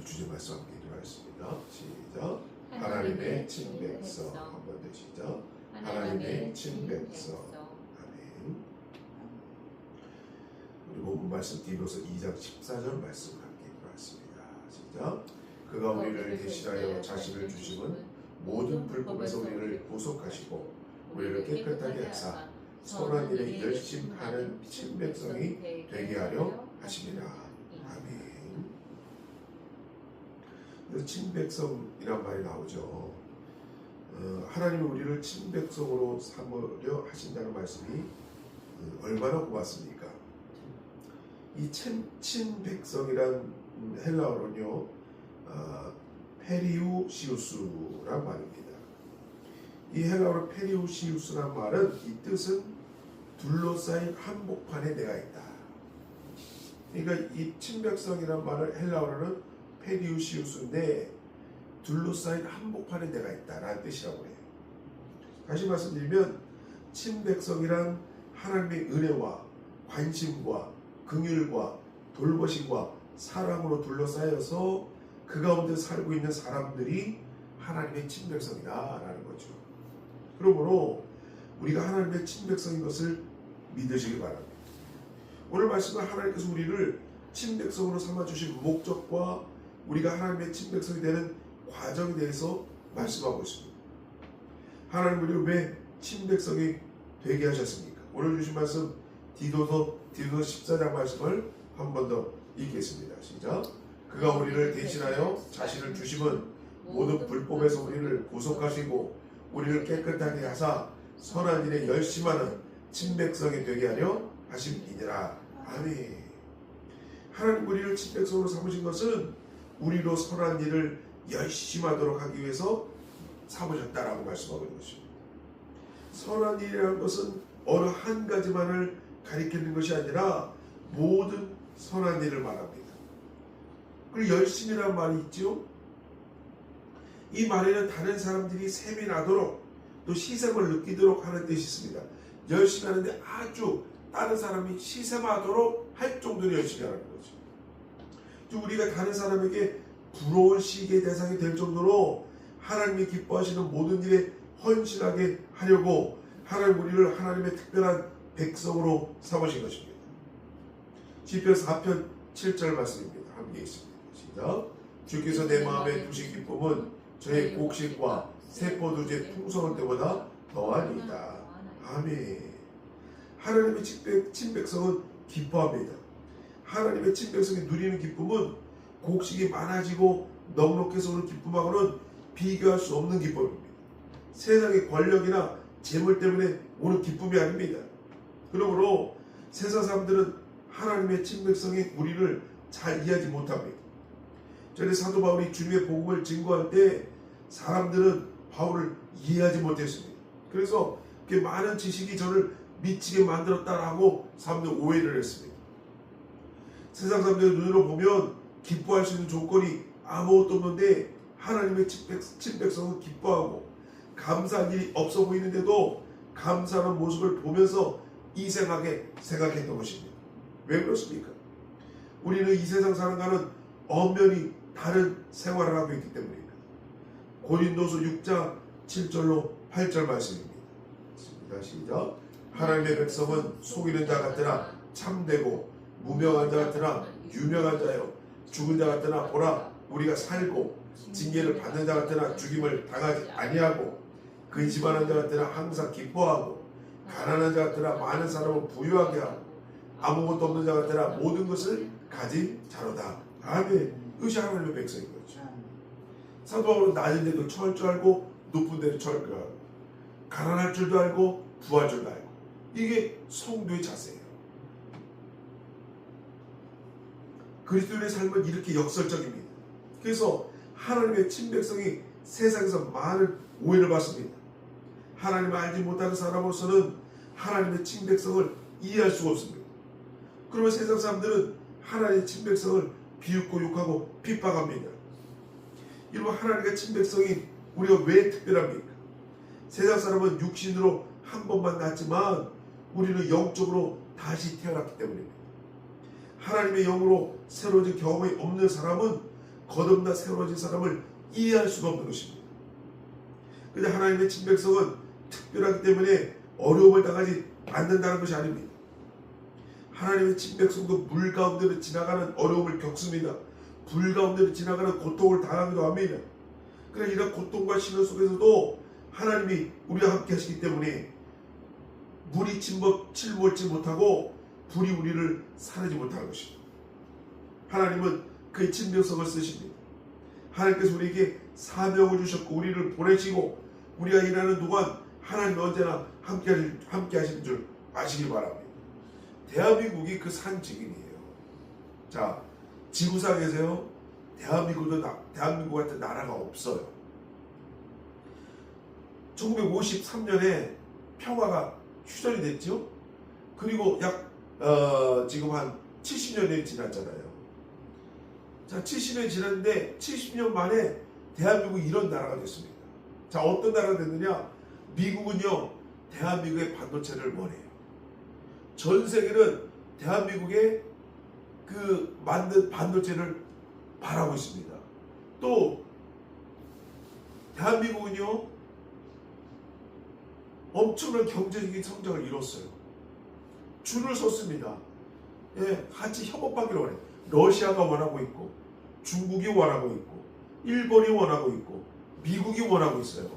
주제 말씀 함께 기도하겠습니다. 시작. 하나님의 친백성. 한 번 더 시작. 하나님의 친백성. 아멘. 우리 본문 말씀 디도서 2장 14절 말씀 함께 기도하겠습니다. 시작. 그가 우리를 대신하여 자신을 주심은 모든 불법에서 우리를 구속하시고 우리를 깨끗하게 하사 선한 일에 열심하는 친백성이 되게 하려 하십니다. 아멘. 친백성이란 말이 나오죠. 하나님이 우리를 친백성으로 삼으려 하신다는 말씀이 얼마나 고맙습니까? 이 친백성이란 헬라어는요, 페리우시우스란 말입니다. 이 헬라어로 페리우시우스란 말은 이 뜻은 둘러싸인 한복판에 내가 있다. 그러니까 이 친백성이란 말을 헬라어로는 페리우시우스인데 둘러싸인 한복판에 내가 있다라는 뜻이라고 해요. 다시 말씀드리면 친백성이란 하나님의 은혜와 관심과 긍휼과 돌보심과 사랑으로 둘러싸여서 그 가운데 살고 있는 사람들이 하나님의 친백성이다라는 거죠. 그러므로 우리가 하나님의 친백성인 것을 믿으시기 바랍니다. 오늘 말씀은 하나님께서 우리를 친백성으로 삼아주신 목적과 우리가 하나님의 친백성이 되는 과정에 대해서 말씀하고 있습니다. 하나님 우리를 왜 친백성이 되게 하셨습니까? 오늘 주신 말씀 디도서 14장 말씀을 한 번 더 읽겠습니다. 시작. 그가 우리를 대신하여 자신을 주심은 모든 불법에서 우리를 구속하시고 우리를 깨끗하게 하사 선한 일에 열심하는 친백성이 되게 하려 하심이니라. 아멘. 하나님 우리를 친백성으로 삼으신 것은 우리로 선한 일을 열심히 하도록 하기 위해서 삼으셨다라고 말씀하고 있는 것입니다. 선한 일이라는 것은 어느 한 가지만을 가리키는 것이 아니라 모든 선한 일을 말합니다. 그리고 열심이라는 말이 있죠. 이 말에는 다른 사람들이 셈이 나도록 또 시샘을 느끼도록 하는 뜻이 있습니다. 열심히 하는데 아주 다른 사람이 시샘하도록 할 정도로 열심히 하는 거죠. 우리가 다른 사람에게 부러운 시기의 대상이 될 정도로 하나님이 기뻐하시는 모든 일에 헌신하게 하려고 하나님 우리를 하나님의 특별한 백성으로 삼으신 것입니다. 시편 4편 7절 말씀입니다. 함께 있습니다. 시작. 주께서 내 마음에 두신 기쁨은 저의 곡식과 세포두제 풍성할 때보다 더하니이다. 아멘. 하나님의 친백성은 기뻐합니다. 하나님의 친백성이 누리는 기쁨은 곡식이 많아지고 넉넉해서 오는 기쁨하고는 비교할 수 없는 기쁨입니다. 세상의 권력이나 재물 때문에 오는 기쁨이 아닙니다. 그러므로 세상 사람들은 하나님의 친백성이 우리를 잘 이해하지 못합니다. 전에 사도 바울이 주님의 복음을 증거할 때 사람들은 바울을 이해하지 못했습니다. 그래서 그 많은 지식이 저를 미치게 만들었다라고 사람들 오해를 했습니다. 세상 사람들의 눈으로 보면 기뻐할 수 있는 조건이 아무것도 없는데 하나님의 친백성은 기뻐하고 감사할 일이 없어 보이는데도 감사하는 모습을 보면서 이상하게 생각했던 것입니다. 왜 그렇습니까? 우리는 이 세상 사람과는 엄연히 다른 생활을 하고 있기 때문입니다. 고린도서 6장 7절로 8절 말씀입니다. 시작. 하나님의 백성은 속이는 자 같으나 참되고 무명한 자 같으나 유명한 자요 죽은 자 같으나 보라 우리가 살고 징계를 받는 자 같으나 죽임을 당하지 아니하고 근심하는 자 같으나 항상 기뻐하고 가난한 자 같으나 많은 사람을 부유하게 하고 아무것도 없는 자 같으나 모든 것을 가진 자로다. 아멘. 이것이 하나님의 백성인 거죠. 사도 바울은 낮은 데도 처할 줄 알고 높은 데도 처할 줄 알고 가난할 줄도 알고 부할 줄도 알고 이게 성도의 자세예요. 그리스도인의 삶은 이렇게 역설적입니다. 그래서 하나님의 친백성이 세상에서 많은 오해를 받습니다. 하나님을 알지 못하는 사람으로서는 하나님의 친백성을 이해할 수가 없습니다. 그러면 세상 사람들은 하나님의 친백성을 비웃고 욕하고 핍박합니다. 이러면 하나님의 친백성이 우리가 왜 특별합니까? 세상 사람은 육신으로 한 번만 낳았지만 우리는 영적으로 다시 태어났기 때문입니다. 하나님의 영으로 새로워진 경험이 없는 사람은 거듭나 새로워진 사람을 이해할 수가 없는 것입니다. 근데 하나님의 친백성은 특별하기 때문에 어려움을 당하지 않는다는 것이 아닙니다. 하나님의 친백성도 물 가운데로 지나가는 어려움을 겪습니다. 불 가운데로 지나가는 고통을 당하기도 합니다. 그러나 이런 고통과 시련 속에서도 하나님이 우리와 함께 하시기 때문에 물이 침몰치 못하고 불이 우리를 사르지 못하는 것입니다. 하나님은 그의 친백성을 쓰십니다. 하나님께서 우리에게 사명을 주셨고 우리를 보내시고 우리가 일하는 동안 하나님이 언제나 함께 하시는 줄 아시기 바랍니다. 대한민국이 그 산 증인이에요. 자, 지구상에서요 대한민국 같은 나라가 없어요. 1953년에 평화가 휴전이 됐죠. 그리고 지금 한 70년이 지났잖아요. 자, 70년이 지났는데 70년 만에 대한민국이 이런 나라가 됐습니다. 자, 어떤 나라가 됐느냐? 미국은요 대한민국의 반도체를 원해요. 전 세계는 대한민국의 그 만든 반도체를 바라고 있습니다. 또 대한민국은요 엄청난 경제적인 성장을 이뤘어요. 줄을 섰습니다. 예, 같이 협업하기를 원해요. 러시아가 원하고 있고 중국이 원하고 있고 일본이 원하고 있고 미국이 원하고 있어요.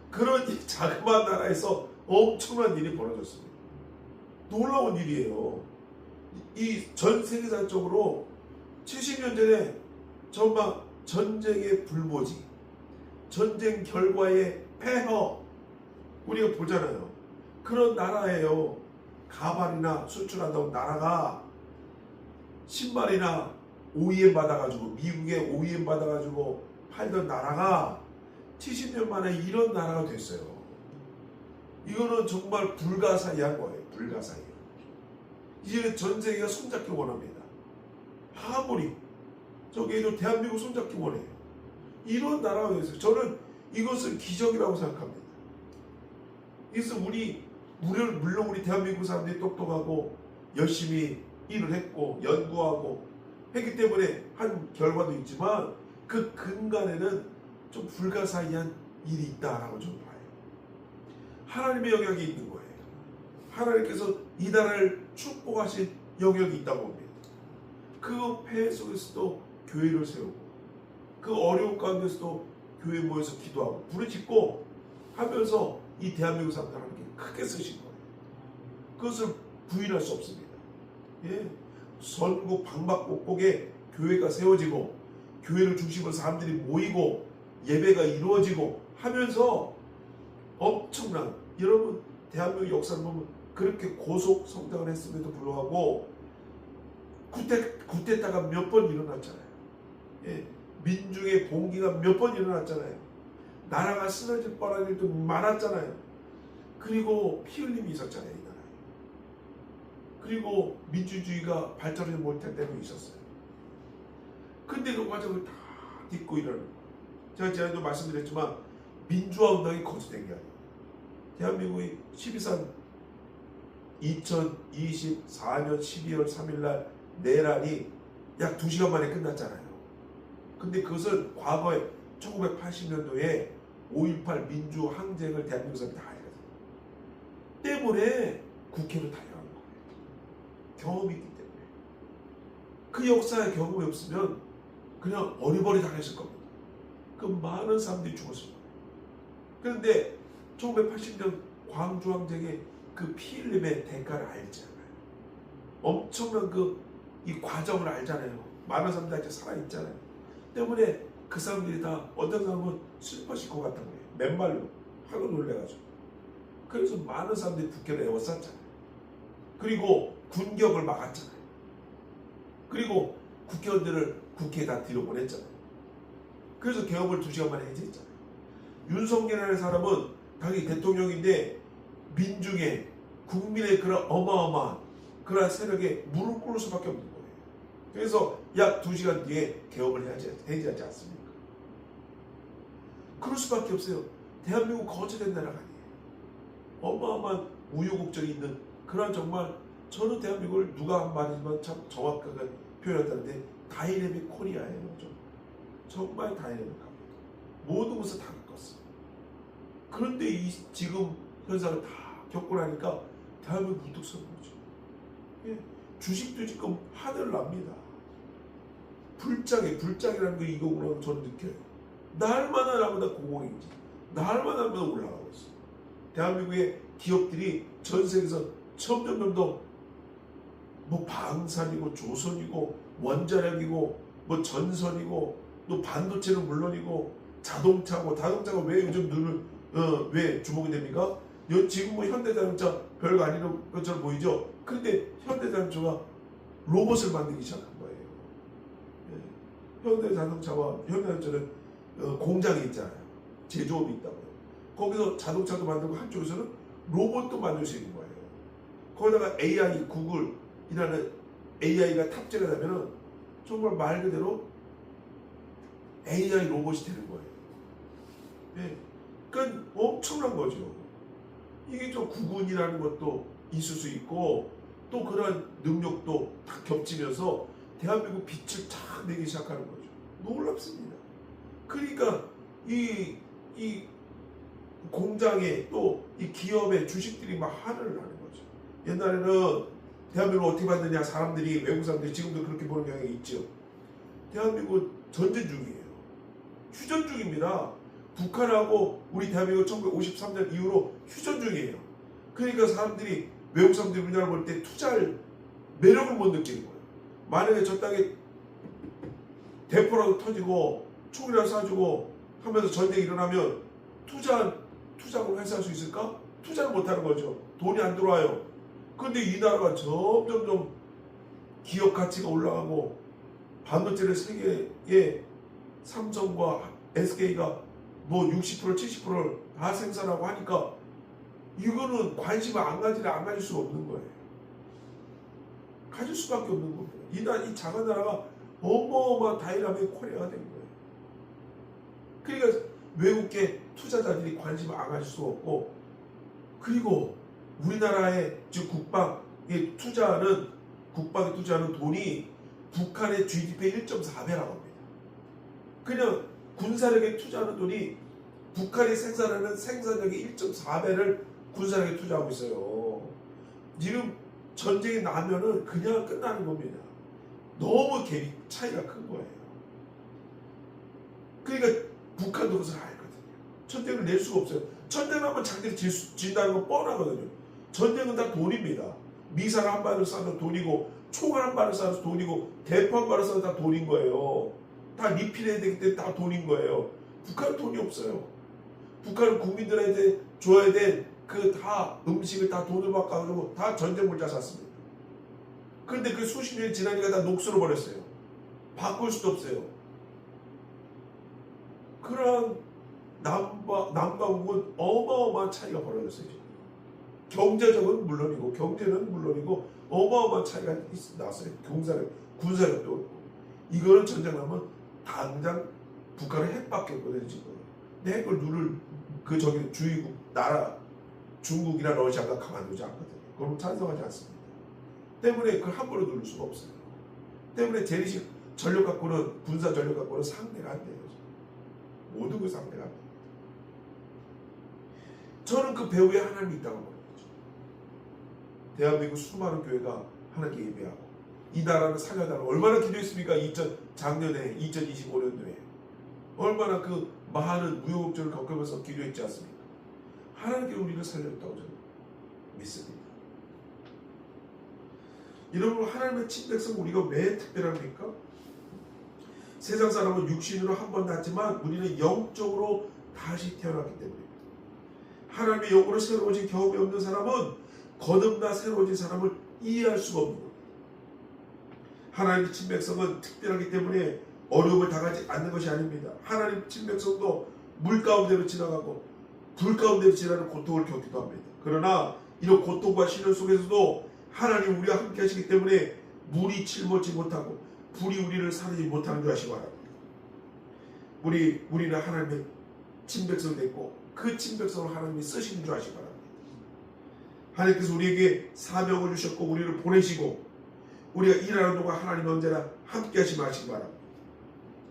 그런 이 자그마한 나라에서 엄청난 일이 벌어졌습니다. 놀라운 일이에요. 이 전 세계적으로 70년 전에 정말 전쟁의 불모지, 전쟁 결과의 폐허 우리가 보잖아요. 그런 나라예요. 가발이나 수출한다고 나라가 신발이나 OEM 받아가지고 미국에 OEM 받아가지고 팔던 나라가 70년 만에 이런 나라가 됐어요. 이거는 정말 불가사의한 거예요. 불가사의. 이제 전 세계가 손잡기 원합니다. 아무리 저기에도 대한민국 손잡기 원해요. 이런 나라가 됐어요. 저는 이것을 기적이라고 생각합니다. 그래서 물론 우리 대한민국 사람들이 똑똑하고 열심히 일을 했고 연구하고 했기 때문에 한 결과도 있지만 그 근간에는 좀 불가사의한 일이 있다라고 저는 봐요. 하나님의 영역이 있는 거예요. 하나님께서 이 나라를 축복하신 영역이 있다고 봅니다. 그 폐해 속에서도 교회를 세우고 그 어려운 가운데서도 교회 모여서 기도하고 부르짖고 하면서 이 대한민국 사람들 하나님께 크게 쓰신 거예요. 그것을 부인할 수 없습니다. 예. 전국 방방곡곡에 교회가 세워지고 교회를 중심으로 사람들이 모이고 예배가 이루어지고 하면서 엄청난 여러분 대한민국 역사를 보면 그렇게 고속 성장을 했음에도 불구하고 구태타가 몇 번 일어났잖아요. 예. 민중의 봉기가 몇 번 일어났잖아요. 나라가 쓰러질 뻔한 일도 많았잖아요. 그리고 피 흘림이 있었잖아요. 이 나라에. 그리고 민주주의가 발전하지 못할 때도 있었어요. 근데 그 과정을 다 딛고 일어나는 거예요. 제가 지난주도 말씀드렸지만 민주화 운동이 거두된 게 아니에요. 대한민국이 2024년 12월 3일날 내란이 약 2시간 만에 끝났잖아요. 근데 그것은 과거에 1980년도에 5.18 민주항쟁을 대한민국 사람이 다 해가지고 때문에 국회로 달려간 거예요. 경험이 있기 때문에. 그 역사의 경험이 없으면 그냥 어리버리 당했을 겁니다. 그 많은 사람들이 죽었을 거예요. 그런데 1980년 광주항쟁의 그 피 흘림의 대가를 알잖아요. 엄청난 이 과정을 알잖아요. 많은 사람들이 아직 살아있잖아요. 때문에 그 사람들이 다 어떤 사람은 슬퍼질 것 같은 거예요. 맨발로 하고 놀래가지고. 그래서 많은 사람들이 국회를 에워쌌잖아요. 그리고 군격을 막았잖아요. 그리고 국회의원들을 국회에 다 뒤로 보냈잖아요. 그래서 개업을 2시간 만에 해제했잖아요. 윤석열이라는 사람은 당연히 대통령인데 민중의 국민의 그런 어마어마한 그런 세력에 무릎 꿇을 수밖에 없는 거예요. 그래서 약 2시간 뒤에 개업을 해제하지 않습니까? 그럴 수밖에 없어요. 대한민국 거쳐된 나라가 아니에요. 어마어마한 우유곡절이 있는 그런 정말 저는 대한민국을 누가 한 말이지만 참 정확하게 표현했다는데 다이내믹 코리아예요. 정말 다이내믹합니다. 모든 것을 다 겪었어요. 그런데 이 지금 현상을 다 겪고 나니까 대한민국 문득 서는 거죠. 예. 주식도 지금 하늘 납니다. 불장이라는 게 이거구나 저는 느껴요. 날마다 나보다 고공행진, 날마다 나보다 올라가고 있어요. 대한민국의 기업들이 전 세계에서 점점 더 뭐 방산이고 조선이고 원자력이고 뭐 전선이고 또 반도체는 물론이고 자동차가 왜 요즘 왜 주목이 됩니까? 지금 뭐 현대자동차 별거 아닌 것처럼 보이죠? 그런데 현대자동차가 로봇을 만들기 시작한 거예요. 예. 현대자동차와 현대자동차는 공장이 있잖아요. 제조업이 있다고요. 거기서 자동차도 만들고 한쪽에서는 로봇도 만들 수 있는 거예요. 거기다가 AI, 구글이라는 AI가 탑재가 되면은 정말 말 그대로 AI 로봇이 되는 거예요. 예. 그러니까 엄청난 거죠. 이게 좀 구분이라는 것도 있을 수 있고 또 그런 능력도 다 겹치면서 대한민국 빛을 쫙 내기 시작하는 거죠. 놀랍습니다. 그러니까 이 공장에 또 이 기업의 주식들이 막 하늘을 나는 거죠. 옛날에는 대한민국을 어떻게 봤느냐 사람들이 외국 사람들이 지금도 그렇게 보는 경향이 있죠. 대한민국 전쟁 중이에요. 휴전 중입니다. 북한하고 우리 대한민국 1953년 이후로 휴전 중이에요. 그러니까 사람들이 외국 사람들이 우리나라 볼 때 투자할 매력을 못 느끼는 거예요. 만약에 저 땅에 대포라도 터지고 총이라도 쏴주고 하면서 전쟁이 일어나면 투자금을 회수할 수 있을까? 투자를 못하는 거죠. 돈이 안 들어와요. 그런데 이 나라가 점점 기업 가치가 올라가고 반도체를 세계에 삼성과 SK가 뭐 60% 70%를 다 생산하고 하니까 이거는 관심을 안 가질 수가 없는 거예요. 가질 수밖에 없는 겁니다. 이 작은 나라가 어마어마한 다이나믹 코리아가 된 거예요. 그러니까 외국계 투자자들이 관심을 안 가질 수가 없고 그리고 우리나라의 즉 국방에 투자하는 돈이 북한의 GDP의 1.4배라고 합니다. 그냥 군사력에 투자하는 돈이 북한이 생산하는 생산력의 1.4배를 군사력에 투자하고 있어요. 지금 전쟁이 나면은 그냥 끝나는 겁니다. 너무 갭이 차이가 큰 거예요. 그러니까 북한도 그것을 알거든요. 전쟁을 낼 수가 없어요. 전쟁하면 자기들이 진다는 건 뻔하거든요. 전쟁은 다 돈입니다. 미사일 한 발을 쏴도 돈이고 총알 한 발을 쏴도 돈이고 대포 한 발을 쏴도 다 돈인 거예요. 다 리필해야 되기 때문에 다 돈인 거예요. 북한은 돈이 없어요. 북한은 국민들한테 줘야 될 그 다 음식을 다 돈을 바꿔가지고 다 전쟁 물자 샀습니다. 그런데 그 수십 년이 지나니까 다 녹슬어 버렸어요. 바꿀 수도 없어요. 그런 남과 북은 어마어마한 차이가 벌어졌어요. 경제적은 물론이고 어마어마한 차이가 났어요. 군사력도 그렇고. 이거는 전쟁 나면 당장 북한은 핵밖에 없거든요. 지금. 근데 핵을 누를 주위국 나라 중국이나 러시아가 가만두지 않거든요. 그럼 찬성하지 않습니다. 때문에 그걸 함부로 누를 수가 없어요. 때문에 재래식 전력 갖고는 군사 전력 갖고는 상대가 안 돼요. 모든 걸 상대가 안 돼요. 저는 그 배후에 하나님이 있다고 보는 거죠. 대한민국 수많은 교회가 하나님께 예배하고 이 나라를 살려달라고 얼마나 기도했습니까? 작년에 2025년도에 얼마나 그 많은 무효곡절을 겪으면서 기도했지 않습니까? 하나님께 우리를 살려줬다고 저는 믿습니다. 여러분 하나님의 친백성 우리가 왜 특별합니까? 세상 사람은 육신으로 한 번 낳지만 우리는 영적으로 다시 태어났기 때문입니다. 하나님의 영으로 새로워진 경험이 없는 사람은 거듭나 새로워진 사람을 이해할 수가 없는 겁니다. 하나님의 친백성은 특별하기 때문에 어려움을 당하지 않는 것이 아닙니다. 하나님의 친백성도 물 가운데로 지나가고 불 가운데로 지나는 고통을 겪기도 합니다. 그러나 이런 고통과 시련 속에서도 하나님 우리와 함께 하시기 때문에 물이 칠먹지 못하고 불이 우리를 사르지 못하는 줄 아시기 바랍니다. 우리는 하나님의 친백성이 됐고 그 친백성을 하나님이 쓰시는 줄 아시기 바랍니다. 하나님께서 우리에게 사명을 주셨고 우리를 보내시고 우리가 일하는 동안 하나님은 언제나 함께 하시면 하시기 바랍니다.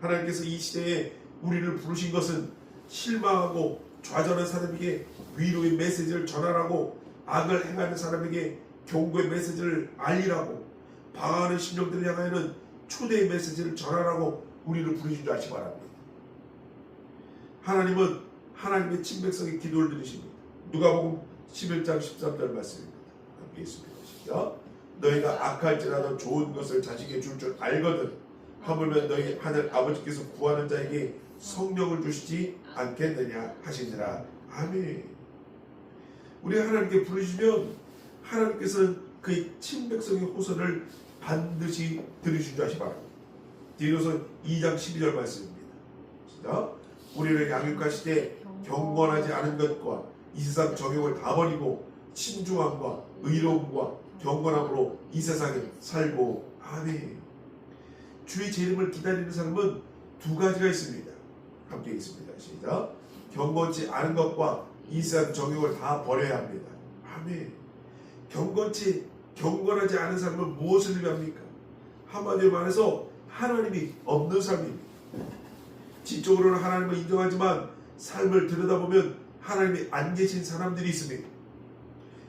하나님께서 이 시대에 우리를 부르신 것은 실망하고 좌절한 사람에게 위로의 메시지를 전하라고, 악을 행하는 사람에게 경고의 메시지를 알리라고, 방황하는 심령들을 향하여는 초대의 메시지를 전하라고 우리를 부르신 줄 아시기 바랍니다. 하나님은 하나님의 친백성의 기도를 들으십니다. 누가복음 11장 13절 말씀입니다. 함께 있습니다. 시작. 너희가 악할지라도 좋은 것을 자식에게 줄 줄 알거든 하물며 너희 하늘 아버지께서 구하는 자에게 성령을 주시지 않겠느냐 하시니라. 아멘. 우리가 하나님께 부르시면 하나님께서는 그의 친백성의 호소를 반드시 들으신 줄 아시기 바랍니다. 디도서 2장 12절 말씀입니다. 시작. 우리를 양육하시되 경건하지 않은 것과 이 세상 정욕을 다 버리고 신중함과 의로움과 경건함으로 이 세상에 살고. 아멘. 주의 재림을 기다리는 사람은 두 가지가 있습니다. 함께 있습니다. 시작. 경건치 않은 것과 이 세상 정욕을 다 버려야 합니다. 아멘. 경건하지 않은 사람은 무엇을 의미합니까? 한마디로 말해서 하나님이 없는 삶입니다. 지적으로는 하나님을 인정하지만 삶을 들여다보면 하나님이 안 계신 사람들이 있습니다.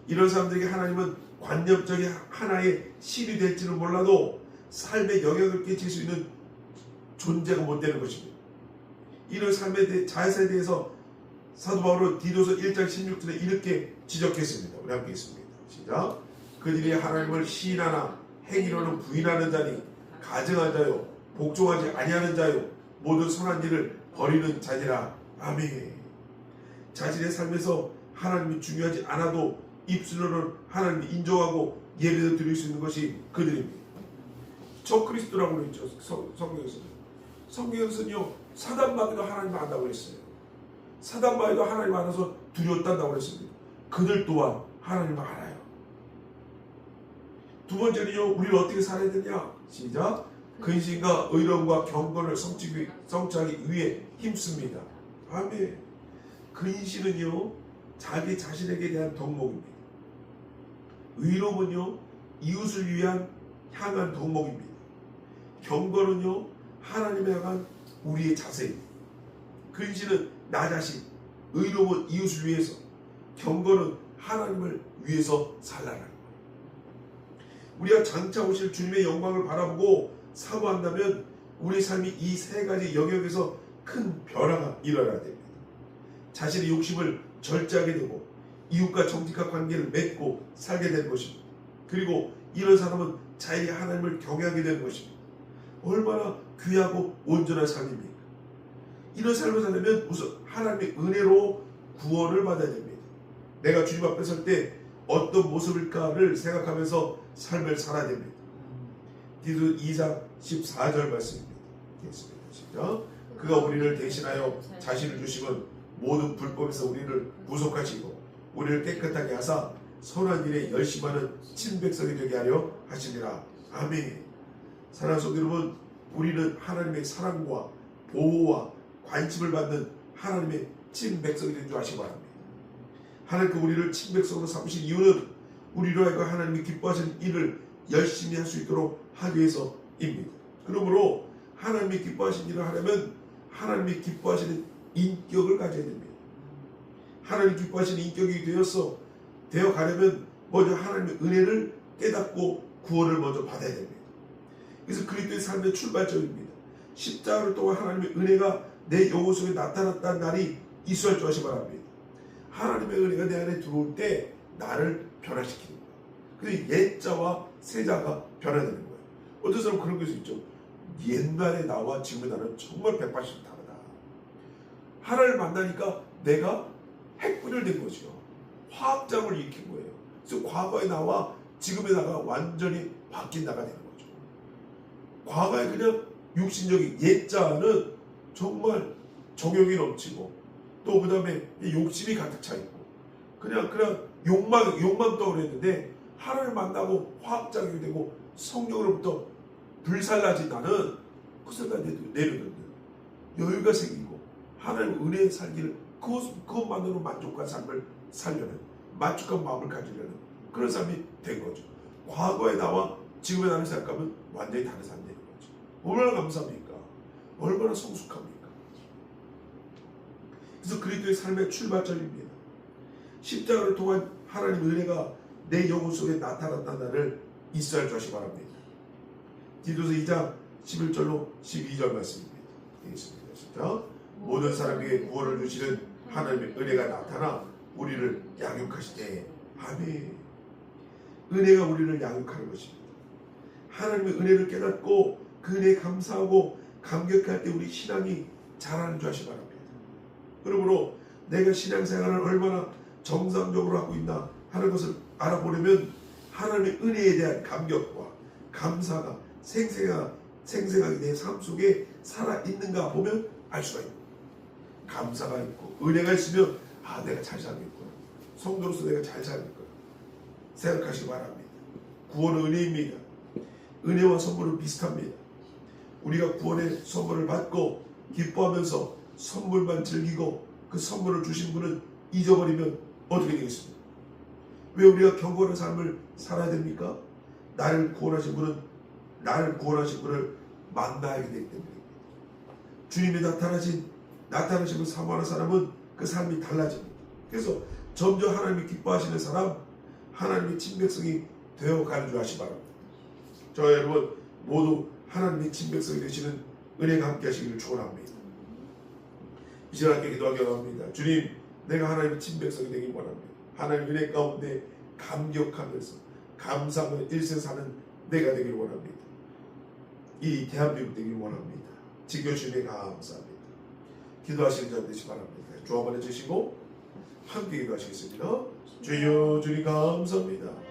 이런 사람들에게 하나님은 관념적인 하나의 실이 될지는 몰라도 삶에 영향을 끼칠 수 있는 존재가 못 되는 것입니다. 이런 삶의 자세에 대해서 사도 바울은 디도서 1장 16절에 이렇게 지적했습니다. 우리 함께 있습니다. 시작. 그들이 하나님을 시인하나 행위로는 부인하는 자니 가증한 자요 복종하지 아니하는 자요 모든 선한 일을 버리는 자니라. 아멘. 자신의 삶에서 하나님이 중요하지 않아도 입술로는 하나님을 인정하고 예배를 드릴 수 있는 것이 그들입니다. 저 그리스도라고 그랬죠. 성경에서는. 성경에서는요, 사단마귀도 하나님을 안다고 했어요. 사단마귀도 하나님을 알아서 두려웠다고 그랬습니다. 그들 또한 하나님을 알아요. 두 번째는요, 우리를 어떻게 살아야 되냐? 시작. 근신과 의로움과 경건을 성취하기 위해 힘씁니다. 아멘. 근신은요, 자기 자신에게 대한 덕목입니다. 의로움은요, 이웃을 향한 덕목입니다. 경건은요, 하나님에 향한 우리의 자세입니다. 근신은 나 자신, 의로움은 이웃을 위해서, 경건은 하나님을 위해서 살라는 거예요. 우리가 장차 오실 주님의 영광을 바라보고 사모한다면 우리 삶이 이 세 가지 영역에서 큰 변화가 일어나야 됩니다. 자신의 욕심을 절제하게 되고 이웃과 정직한 관계를 맺고 살게 되는 것입니다. 그리고 이런 사람은 자연히 하나님을 경외하게 되는 것입니다. 얼마나 귀하고 온전한 삶입니까? 이런 삶을 살려면 우선 하나님의 은혜로 구원을 받아야 됩니다. 내가 주님 앞에 설 때 어떤 모습일까를 생각하면서 삶을 살아야 됩니다. 디도 2장 14절 말씀입니다. 그가 우리를 대신하여 자신을 주시면 모든 불법에서 우리를 구속하시고 우리를 깨끗하게 하사 선한 일에 열심하는 친백성이 되게 하려 하시니라. 아멘. 사랑하는 성도 여러분, 우리는 하나님의 사랑과 보호와 관심을 받는 하나님의 친백성이 된 줄 아시기 바랍니다. 하나님께 우리를 친백성으로 삼으신 이유는 우리로 하여금 하나님이 기뻐하시는 일을 열심히 할 수 있도록 하기 위해서입니다. 그러므로 하나님이 기뻐하시는 일을 하려면 하나님이 기뻐하시는 인격을 가져야 됩니다. 하나님이 기뻐하시는 인격이 되어 가려면 먼저 하나님의 은혜를 깨닫고 구원을 먼저 받아야 됩니다. 그래서 그리스도의 삶의 출발점입니다. 십자가를 통한 하나님의 은혜가 내 영혼 속에 나타났다는 날이 있어야 줄 아시기 바랍니다. 하나님의 은혜가 내 안에 들어올 때 나를 변화시키는 거예요. 그래서 옛자와 새자가 변화되는 거예요. 어떤 사람은 그런 것이 있죠. 옛날에 나와 지금의 나는 정말 180도 다르다. 하나님을 만나니까 내가 핵분열된 거죠. 화학장을 일으킨 거예요. 그래서 과거의 나와 지금의 나가 완전히 바뀐 나가 되는 거죠. 과거에 그냥 육신적인 옛자는 정말 정욕이 넘치고 또 그 다음에 욕심이 가득 차 있고 그냥 욕만 떠오르는데 하나님을 만나고 화학장이 되고 성령으로부터 불살라진 나는 그것을 내려놓는 여유가 생기고 하나님 은혜에 살기를 그것만으로 만족한 삶을 살려는 만족한 마음을 가지려는 그런 삶이 된 거죠. 과거의 나와 지금의 나를 생각하면 완전히 다른 삶이 되는 거죠. 얼마나 감사합니까? 얼마나 성숙합니까? 그래서 그리스도의 삶의 출발점입니다. 십자가를 통한 하나님의 은혜가 내 영혼 속에 나타났다는 날을 있어야 줄 하시기 바랍니다. 디도서 2장 11절로 12절 말씀입니다. 읽겠습니다. 진짜 모든 사람에게 구원을 주시는 하나님의 은혜가 나타나 우리를 양육하실 때 아멘. 은혜가 우리를 양육하는 것입니다. 하나님의 은혜를 깨닫고 그 은혜에 감사하고 감격할 때 우리 신앙이 자라는 줄 아시기 바랍니다. 그러므로 내가 신앙생활을 얼마나 정상적으로 하고 있나 하는 것을 알아보려면 하나님의 은혜에 대한 감격과 감사가 생생하게 내 삶 속에 살아있는가 보면 알 수가 있는 거예요. 감사가 있고 은혜가 있으면 내가 잘 살겠구나. 성도로서 내가 잘 살겠구나. 생각하시기 바랍니다. 구원은 은혜입니다. 은혜와 선물은 비슷합니다. 우리가 구원의 선물을 받고 기뻐하면서 선물만 즐기고 그 선물을 주신 분은 잊어버리면 어떻게 되겠습니까? 왜 우리가 경건한 삶을 살아야 됩니까? 나를 구원하신 분을 만나야 되기 때문입니다. 주님이 나타나심을 사모하는 사람은 그 삶이 달라집니다. 그래서 점점 하나님이 기뻐하시는 사람, 하나님의 친백성이 되어가는 줄 아시기 바랍니다. 저와 여러분 모두 하나님의 친백성이 되시는 은혜가 함께 하시기를 축원합니다. 이 시간 함께 기도하기 원합니다. 주님, 내가 하나님의 친백성이 되기 원합니다. 하나님 은혜 가운데 감격하면서 감사하며 일생 사는 내가 되기를 원합니다. 이 대한민국 되기를 원합니다. 지켜주시니 감사합니다. 기도하시는 자 되시기 바랍니다. 주 한번 해주시고 함께 기도하시겠습니다. 주여, 주님 감사합니다.